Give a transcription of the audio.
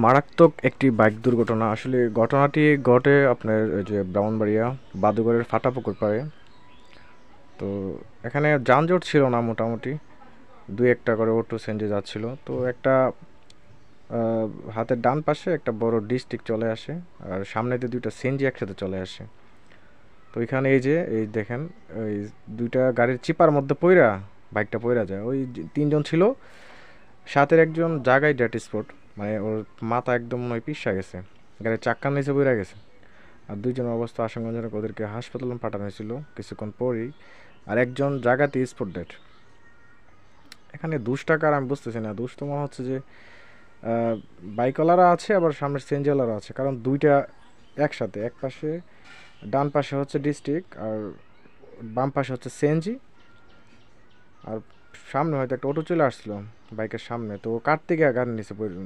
মারাত্মক একটি বাইক দুর্ঘটনা। আসলে ঘটনাটি ঘটে আপনার ওই যে ব্রাহ্মণবাড়িয়া বাদুগরের ফাটাপুকুর পাড়ে। তো এখানে যানজট ছিল না মোটামুটি, দুই একটা করে অটো সিএনজি যাচ্ছিল। তো একটা আহ, হাতের ডান পাশে একটা বড় ডিস্ট্রিক্ট চলে আসে, আর সামনে দিয়ে দুইটা সিএনজি একসাথে চলে আসে। তো এখানে এই যে এই দেখেন, ওই দুইটা গাড়ির চিপার মধ্যে পইরা বাইকটা পইরা যায়। ওই যে তিনজন ছিল, সাথের একজন জায়গায় ডেড স্পট, মানে ওর মাথা একদম নয় পিসা গেছে, গাড়ির চাক্কার নিচে পইরা গেছে। আর দুইজনের অবস্থা আশঙ্কাজনক, ওদেরকে হাসপাতালে পাঠানো হয়েছিল কিছুক্ষণ পরেই। আর একজন জায়গাতে স্পট ডেড। এখানে দুষ টাকার আমি বুঝতেছি না, দুষ তো মনে হচ্ছে যে বাইকওয়ালারা আছে, আবার সামনের সিএনজিওয়ালারা আছে, কারণ দুইটা একসাথে, এক পাশে ডান পাশে হচ্ছে ডিস্ট্রিক্ট আর বাম পাশে হচ্ছে সিএনজি। আর সামনে হয়তো একটা অটো চলে আসছিল বাইকের সামনে, তো ও কাটতে গিয়ে গাড়ির নিচে